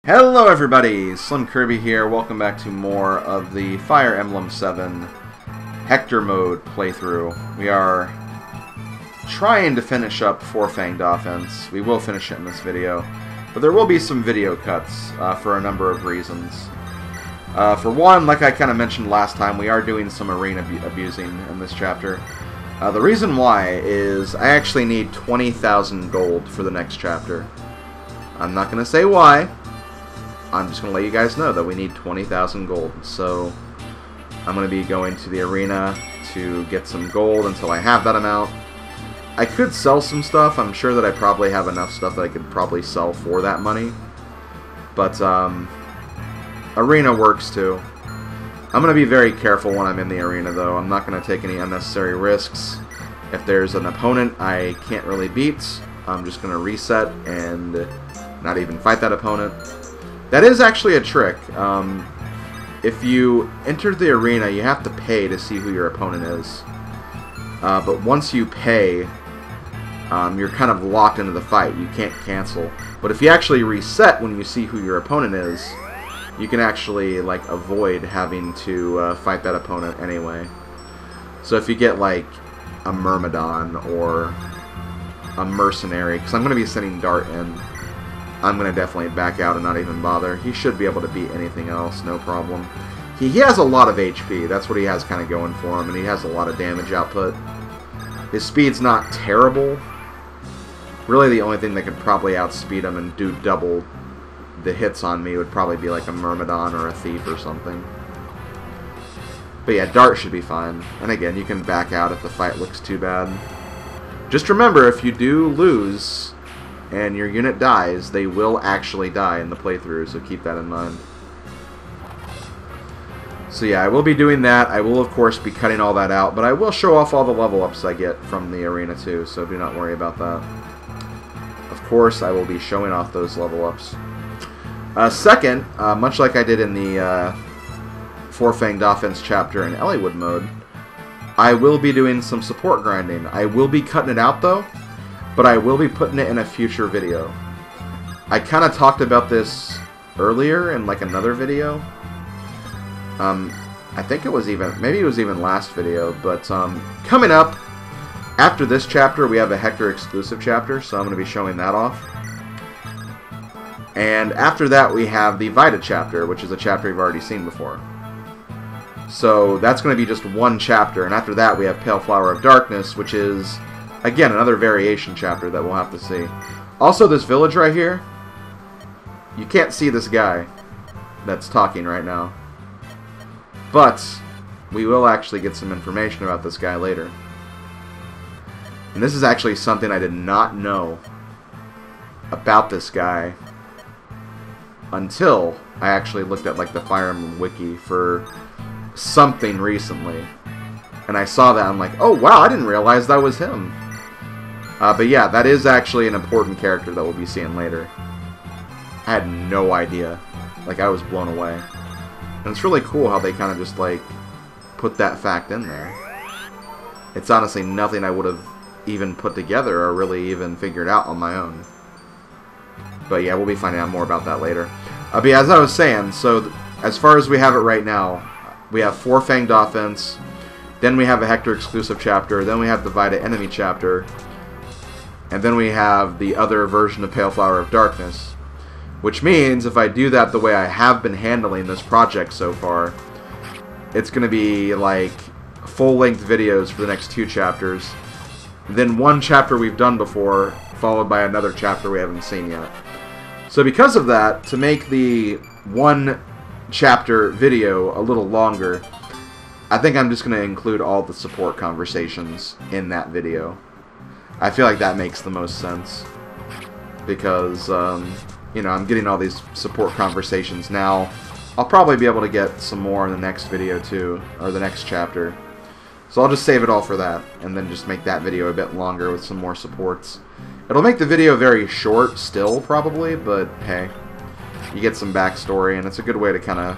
Hello everybody, SlimKirby here. Welcome back to more of the Fire Emblem 7 Hector mode playthrough. We are trying to finish up Four-Fanged Offense. We will finish it in this video, but there will be some video cuts for a number of reasons. For one, like I kind of mentioned last time, we are doing some arena abusing in this chapter. The reason why is I actually need 20,000 gold for the next chapter. I'm not going to say why. I'm just going to let you guys know that we need 20,000 gold. So I'm going to be going to the arena to get some gold until I have that amount. I could sell some stuff. I'm sure that I probably have enough stuff that I could probably sell for that money. But arena works too. I'm going to be very careful when I'm in the arena though. I'm not going to take any unnecessary risks. If there's an opponent I can't really beat, I'm just going to reset and not even fight that opponent. That is actually a trick. If you enter the arena, you have to pay to see who your opponent is. But once you pay, you're kind of locked into the fight. You can't cancel. But if you actually reset when you see who your opponent is, you can actually like avoid having to fight that opponent anyway. So if you get like a Myrmidon or a Mercenary, because I'm going to be sending Dart in, I'm going to definitely back out and not even bother. He should be able to beat anything else, no problem. He has a lot of HP. That's what he has kind of going for him, and he has a lot of damage output. His speed's not terrible. Really, the only thing that could probably outspeed him and do double the hits on me would probably be like a Myrmidon or a Thief or something. But yeah, Dart should be fine. And again, you can back out if the fight looks too bad. Just remember, if you do lose and your unit dies, they will actually die in the playthrough, so keep that in mind. So yeah, I will be doing that. I will, of course, be cutting all that out, but I will show off all the level ups I get from the arena too, so do not worry about that. Of course, I will be showing off those level ups. Second, much like I did in the Four-Fanged Offense chapter in Elliewood mode, I will be doing some support grinding. I will be cutting it out though, but I will be putting it in a future video. I kind of talked about this earlier in like another video. I think it was even, maybe it was even last video, but coming up after this chapter we have a Hector exclusive chapter, so I'm going to be showing that off. And after that we have the Vita chapter, which is a chapter you've already seen before. So that's going to be just one chapter, and after that we have Pale Flower of Darkness, which is again, another variation chapter that we'll have to see. Also, this village right here, you can't see this guy that's talking right now. But we will actually get some information about this guy later. And this is actually something I did not know about this guy until I actually looked at like the Fire Emblem wiki for something recently. And I saw that, I'm like, oh wow, I didn't realize that was him. But yeah, that is actually an important character that we'll be seeing later. I had no idea. Like, I was blown away. And it's really cool how they kind of just, like, put that fact in there. It's honestly nothing I would have even put together or really even figured out on my own. But yeah, we'll be finding out more about that later. But yeah, as I was saying, so as far as we have it right now, we have Four-Fanged Offense, then we have a Hector exclusive chapter, then we have the Vita enemy chapter, and then we have the other version of Pale Flower of Darkness. Which means, if I do that the way I have been handling this project so far, it's going to be like full-length videos for the next 2 chapters. Then one chapter we've done before, followed by another chapter we haven't seen yet. So because of that, to make the one chapter video a little longer, I think I'm just going to include all the support conversations in that video. I feel like that makes the most sense because, you know, I'm getting all these support conversations now. I'll probably be able to get some more in the next video too, or the next chapter. So I'll just save it all for that, and then just make that video a bit longer with some more supports. It'll make the video very short still, probably, but hey, you get some backstory, and it's a good way to kind of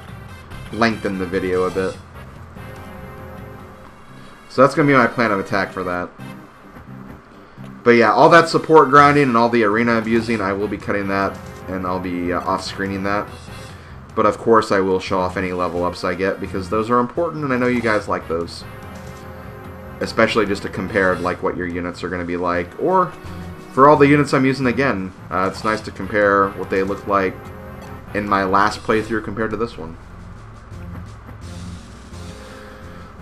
lengthen the video a bit. So that's going to be my plan of attack for that. But yeah, all that support grinding and all the arena abusing, I will be cutting that and I'll be off-screening that. But of course I will show off any level ups I get, because those are important, and I know you guys like those. Especially just to compare like what your units are going to be like, or for all the units I'm using again. It's nice to compare what they look like in my last playthrough compared to this one.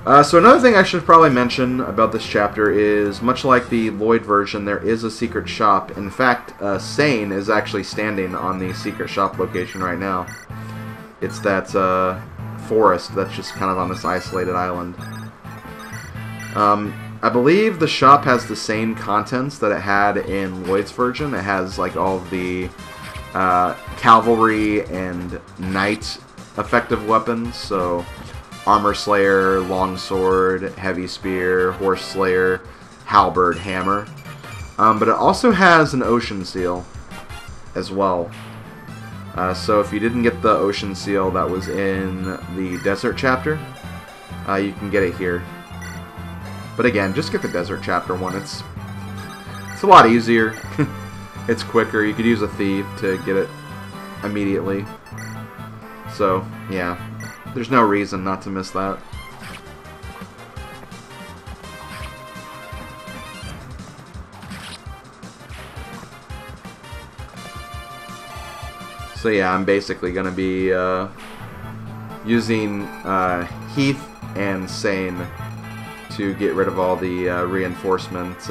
So another thing I should probably mention about this chapter is, much like the Lloyd version, there is a secret shop. In fact, Sane is actually standing on the secret shop location right now. It's that forest that's just kind of on this isolated island. I believe the shop has the same contents that it had in Lloyd's version. It has like all of the cavalry and knight effective weapons, so Armor Slayer, Longsword, Heavy Spear, Horse Slayer, Halberd, Hammer. But it also has an Ocean Seal as well. So if you didn't get the Ocean Seal that was in the Desert chapter, you can get it here. But again, just get the Desert chapter one. It's a lot easier. It's quicker. You could use a thief to get it immediately. So, yeah. There's no reason not to miss that. So yeah, I'm basically going to be using Heath and Sane to get rid of all the reinforcement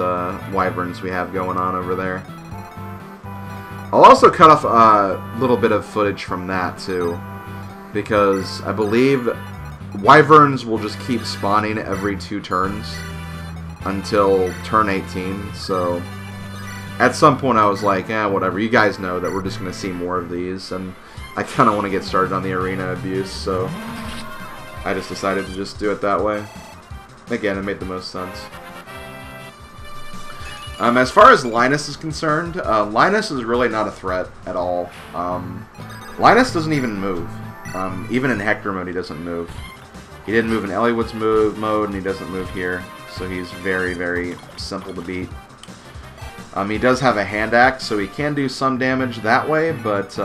wyverns we have going on over there. I'll also cut off a little bit of footage from that too, because I believe wyverns will just keep spawning every 2 turns until turn 18, so at some point I was like, whatever, you guys know that we're just going to see more of these, and I kind of want to get started on the arena abuse, so I just decided to just do it that way. Again, it made the most sense. As far as Linus is concerned, Linus is really not a threat at all. Linus doesn't even move. Even in Hector mode, he doesn't move. He didn't move in Eliwood's mode, and he doesn't move here. So he's very, very simple to beat. He does have a hand axe, so he can do some damage that way, but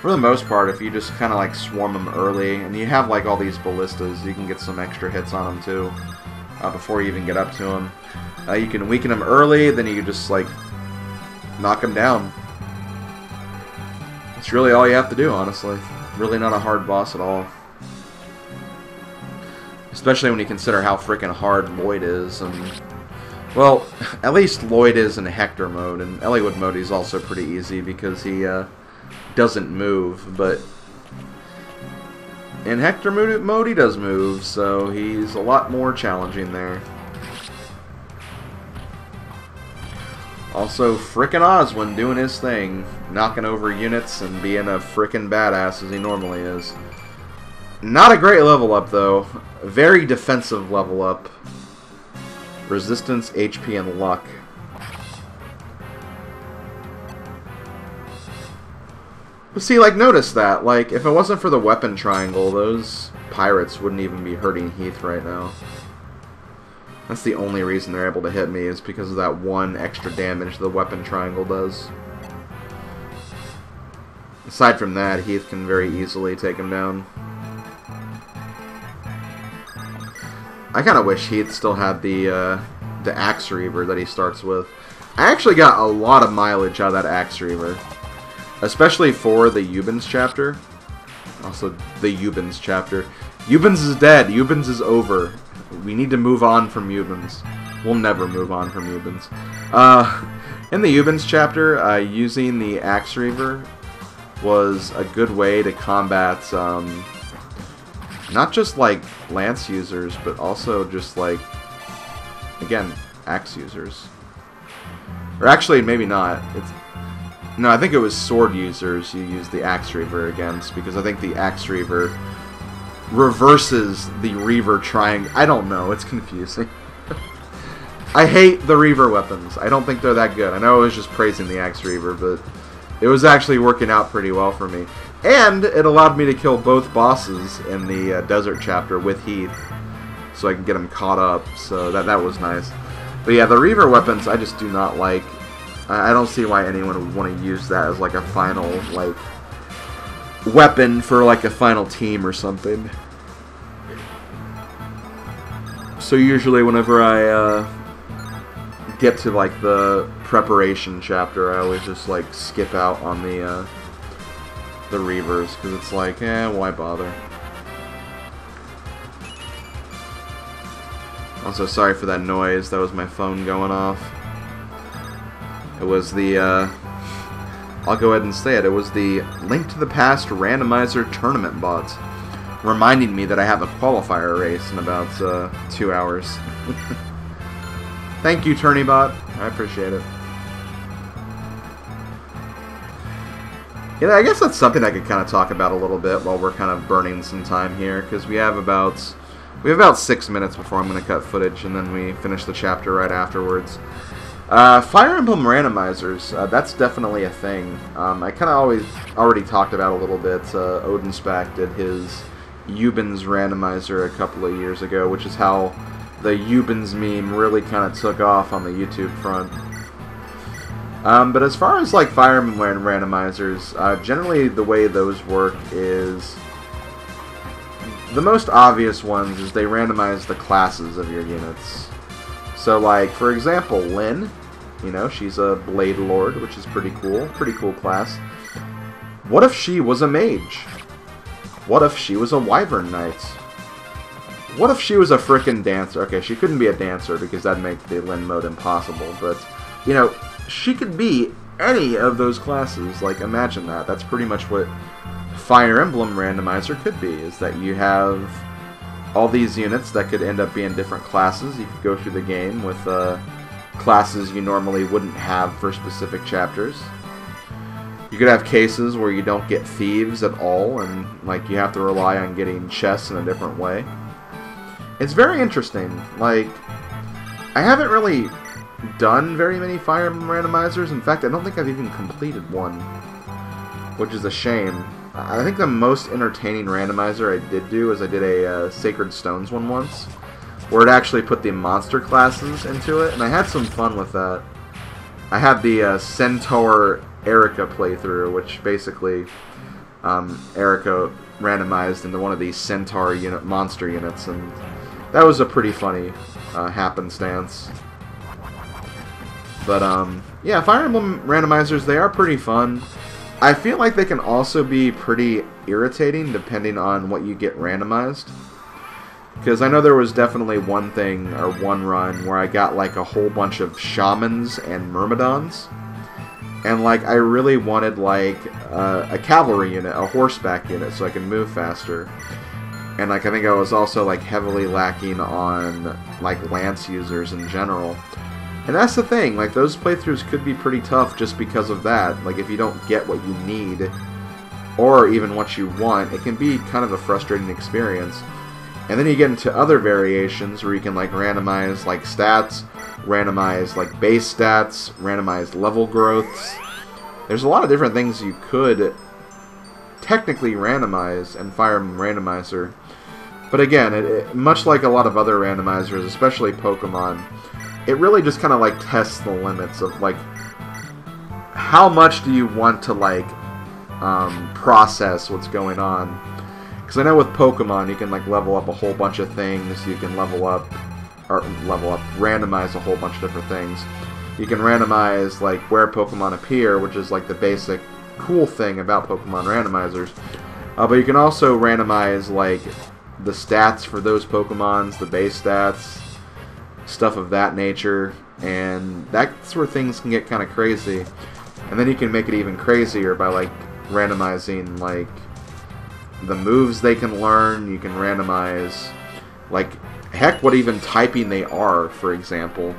for the most part, if you just kind of like swarm him early, and you have like all these ballistas, you can get some extra hits on him too, before you even get up to him. You can weaken him early, then you can just like knock him down. It's really all you have to do, honestly. Really not a hard boss at all. Especially when you consider how freaking hard Lloyd is. And, well, at least Lloyd is in Hector mode, and Eliwood mode he's also pretty easy because he doesn't move, but in Hector mode he does move, so he's a lot more challenging there. Also, frickin' Oswin doing his thing, knocking over units and being a frickin' badass as he normally is. Not a great level up though, very defensive level up. Resistance, HP, and luck. But see, like, notice that, like, if it wasn't for the weapon triangle, those pirates wouldn't even be hurting Heath right now. That's the only reason they're able to hit me, is because of that one extra damage the weapon triangle does. Aside from that, Heath can very easily take him down. I kind of wish Heath still had the Axe Reaver that he starts with. I actually got a lot of mileage out of that Axe Reaver. Especially for the Eubens chapter. Also, the Eubens chapter. Eubens is dead. Eubens is over. We need to move on from Eubens. We'll never move on from Eubens. In the Eubens chapter, using the Axe Reaver was a good way to combat not just like lance users, but also just like, again, axe users. Or actually, maybe not. No, I think it was sword users you use the Axe Reaver against, because I think the Axe Reaver reverses the Reaver triangle. I don't know, it's confusing. I hate the Reaver weapons. I don't think they're that good. I know I was just praising the Axe Reaver, but it was actually working out pretty well for me. And it allowed me to kill both bosses in the Desert chapter with Heath, so I can get them caught up, so that was nice. But yeah, the Reaver weapons I just do not like. I don't see why anyone would want to use that as like a final like weapon for like a final team or something. So usually whenever I get to like the preparation chapter, I always just like skip out on the Reavers, because it's like, why bother? Also, sorry for that noise. That was my phone going off. It was the, I'll go ahead and say it. It was the Link to the Past randomizer tournament bot, reminding me that I have a qualifier race in about 2 hours. Thank you, TourneyBot. I appreciate it. Yeah, I guess that's something I could kind of talk about a little bit while we're kind of burning some time here, because we have about 6 minutes before I'm going to cut footage, and then we finish the chapter right afterwards. Fire Emblem randomizers, that's definitely a thing. I kind of already talked about a little bit. Odinspec did his Eubens randomizer a couple of years ago, which is how the Eubens meme really kind of took off on the YouTube front. But as far as like Fire Emblem randomizers, generally the way those work is the most obvious ones is they randomize the classes of your units. So like, for example, Lyn, you know, she's a Blade Lord, which is pretty cool class. What if she was a mage? What if she was a Wyvern Knight? What if she was a frickin' dancer? Okay, she couldn't be a dancer because that'd make the Lyn mode impossible, but, you know, she could be any of those classes. Like, imagine that. That's pretty much what Fire Emblem randomizer could be, is that you have all these units that could end up being different classes. You could go through the game with classes you normally wouldn't have for specific chapters. You could have cases where you don't get thieves at all, and like you have to rely on getting chests in a different way. It's very interesting. Like, I haven't really done very many Fire Emblem randomizers. In fact, I don't think I've even completed one, which is a shame. I think the most entertaining randomizer I did do is I did a Sacred Stones one once, where it actually put the monster classes into it, and I had some fun with that. I had the Centaur Erica playthrough, which basically Erica randomized into one of these Centaur monster units, and that was a pretty funny happenstance. But yeah, Fire Emblem randomizers, they are pretty fun. I feel like they can also be pretty irritating depending on what you get randomized. Because I know there was definitely one thing, or one run, where I got like a whole bunch of Shamans and Myrmidons. And like, I really wanted like a cavalry unit, a horseback unit, so I could move faster. And like, I think I was also like heavily lacking on like lance users in general. And that's the thing, like, those playthroughs could be pretty tough just because of that. Like, if you don't get what you need, or even what you want, it can be kind of a frustrating experience. And then you get into other variations where you can, like, randomize, like, stats, randomize, like, base stats, randomize level growths. There's a lot of different things you could technically randomize in Fire Emblem Randomizer. But again, much like a lot of other randomizers, especially Pokemon, it really just kind of like tests the limits of like how much do you want to like process what's going on. Because I know with Pokemon you can like level up a whole bunch of things. You can randomize a whole bunch of different things. You can randomize like where Pokemon appear, which is like the basic cool thing about Pokemon randomizers. But you can also randomize like the stats for those Pokemons, the base stats, stuff of that nature, and that's where things can get kind of crazy. And then you can make it even crazier by like randomizing like the moves they can learn. You can randomize like, heck, what even typing they are, for example.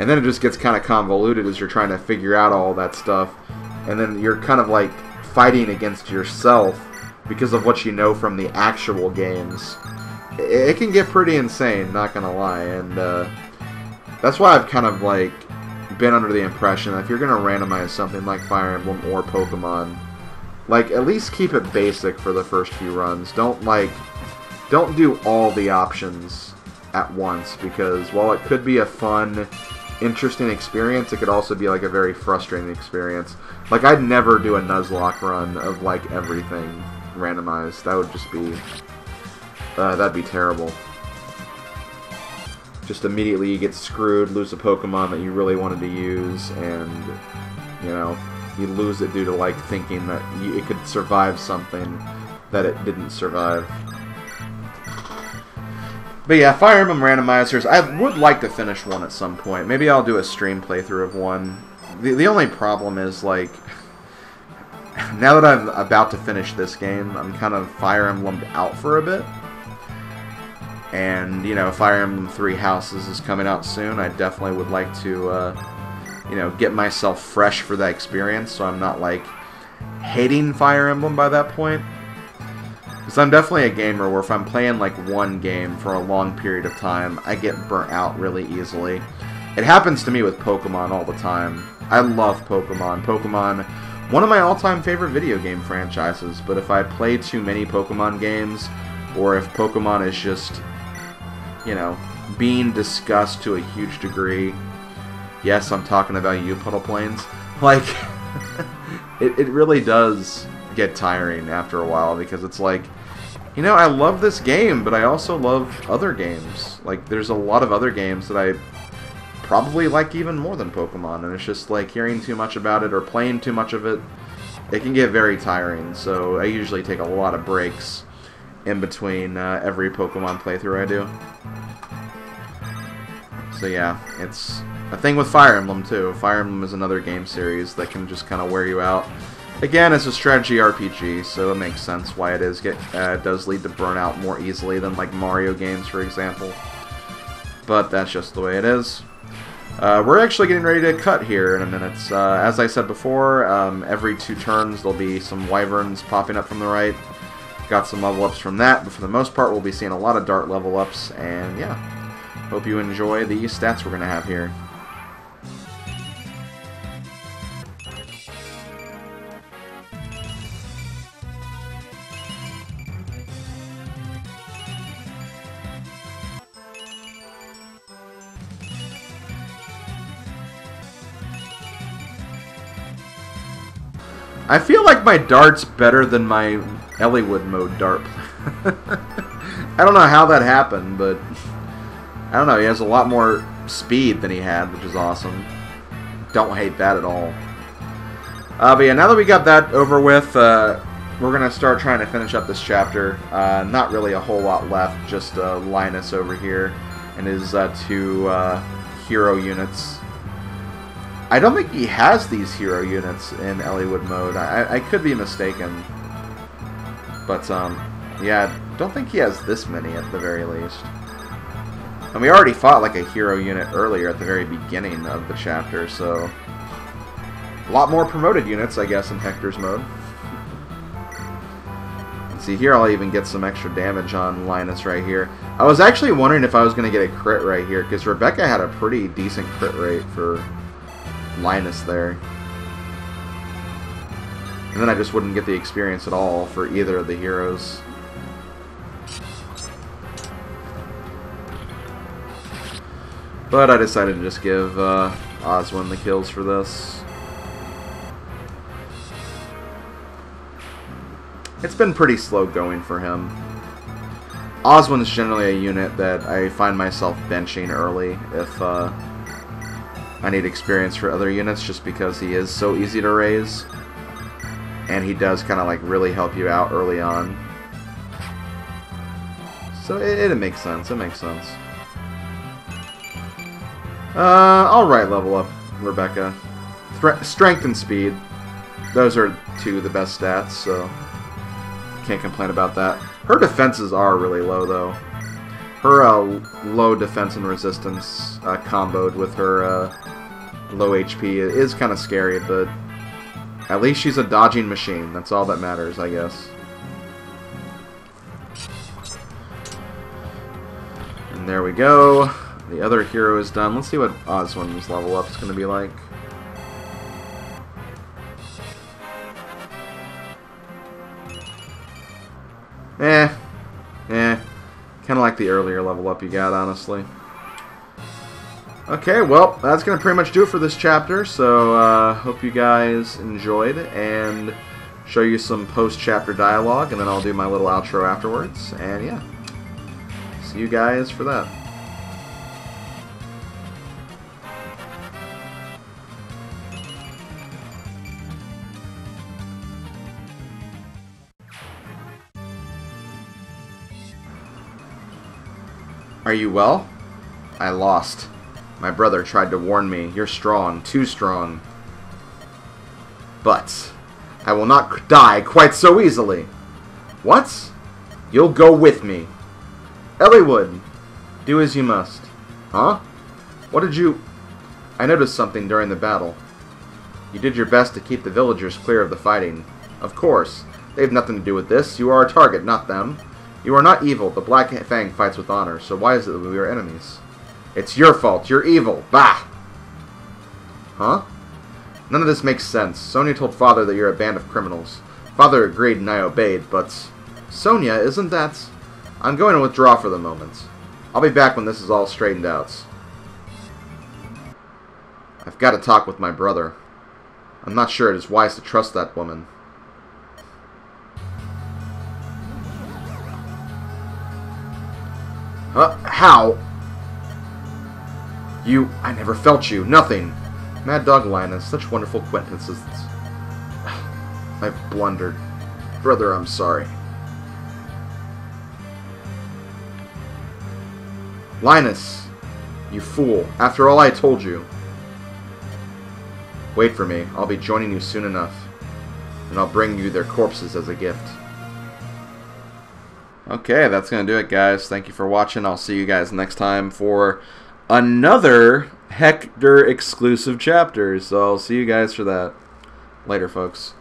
And then it just gets kind of convoluted as you're trying to figure out all that stuff, and then you're kind of like fighting against yourself because of what you know from the actual games. It can get pretty insane, not gonna lie, and that's why I've kind of like been under the impression that if you're gonna randomize something like Fire Emblem or Pokemon, like at least keep it basic for the first few runs. Don't do all the options at once, because while it could be a fun interesting experience, it could also be like a very frustrating experience. Like, I'd never do a Nuzlocke run of like everything randomized. That would just be that'd be terrible. Just immediately you get screwed, lose a Pokemon that you really wanted to use, and you know, you lose it due to like thinking that it could survive something that it didn't survive. But yeah, Fire Emblem randomizers, I would like to finish one at some point. Maybe I'll do a stream playthrough of one. The only problem is, like, now that I'm about to finish this game, I'm kind of Fire Emblemed out for a bit. And, you know, Fire Emblem Three Houses is coming out soon. I definitely would like to, you know, get myself fresh for that experience, so I'm not, like, hating Fire Emblem by that point. Because I'm definitely a gamer where if I'm playing, like, one game for a long period of time, I get burnt out really easily. It happens to me with Pokemon all the time. I love Pokemon. Pokemon, one of my all-time favorite video game franchises, but if I play too many Pokemon games, or if Pokemon is just, you know, being discussed to a huge degree, yes, I'm talking about you, Puddle Plains, like, it really does get tiring after a while, because it's like, you know, I love this game, but I also love other games. Like, there's a lot of other games that I probably like even more than Pokemon, and it's just like hearing too much about it or playing too much of it, it can get very tiring, so I usually take a lot of breaks in between every Pokemon playthrough I do. So yeah, it's a thing with Fire Emblem too. Fire Emblem is another game series that can just kind of wear you out. Again, it's a strategy RPG, so it makes sense why it does lead to burnout more easily than like Mario games, for example. But that's just the way it is. We're actually getting ready to cut here in a minute. As I said before, every 2 turns there'll be some wyverns popping up from the right. Got some level ups from that, but for the most part we'll be seeing a lot of dart level ups, and yeah. Hope you enjoy the stats we're going to have here. I feel like my dart's better than my Eliwood mode dart. I don't know how that happened, but I don't know, he has a lot more speed than he had, which is awesome. Don't hate that at all. But yeah, now that we got that over with, we're going to start trying to finish up this chapter. Not really a whole lot left, just Linus over here and his 2 hero units. I don't think he has these hero units in Eliwood mode. I could be mistaken. But, yeah, I don't think he has this many at the very least. And we already fought like a hero unit earlier at the very beginning of the chapter, so a lot more promoted units, I guess, in Hector's mode. And see, here I'll even get some extra damage on Linus right here. I was actually wondering if I was going to get a crit right here, because Rebecca had a pretty decent crit rate for Linus there. And then I just wouldn't get the experience at all for either of the heroes. But I decided to just give Oswin the kills for this. It's been pretty slow going for him. Oswin is generally a unit that I find myself benching early if I need experience for other units, just because he is so easy to raise. And he does kind of like really help you out early on. So it makes sense, it makes sense. Alright, level up Rebecca. Strength and speed. Those are 2 of the best stats, so can't complain about that. Her defenses are really low, though. Her low defense and resistance comboed with her low HP is kind of scary, but at least she's a dodging machine. That's all that matters, I guess. And there we go. The other hero is done. Let's see what Oswin's level up is going to be like. Kind of like the earlier level up you got, honestly. Okay, well, that's going to pretty much do it for this chapter, so hope you guys enjoyed, and show you some post-chapter dialogue, and then I'll do my little outro afterwards, and yeah, see you guys for that. Are you well? I lost. My brother tried to warn me. You're strong, too strong. But I will not die quite so easily. What? You'll go with me. Elliewood, do as you must. Huh? What did you... I noticed something during the battle. You did your best to keep the villagers clear of the fighting. Of course. They have nothing to do with this. You are our target, not them. You are not evil. The Black Fang fights with honor, so why is it that we are enemies? It's your fault. You're evil. Bah! Huh? None of this makes sense. Sonia told Father that you're a band of criminals. Father agreed and I obeyed, but... Sonia, isn't that... I'm going to withdraw for the moment. I'll be back when this is all straightened out. I've got to talk with my brother. I'm not sure it is wise to trust that woman. How? I never felt you. Nothing. Mad Dog Linus, such wonderful acquaintances. I've blundered. Brother, I'm sorry. Linus, you fool. After all I told you. Wait for me. I'll be joining you soon enough. And I'll bring you their corpses as a gift. Okay, that's going to do it, guys. Thank you for watching. I'll see you guys next time for another Hector exclusive chapter. So I'll see you guys for that. Later, folks.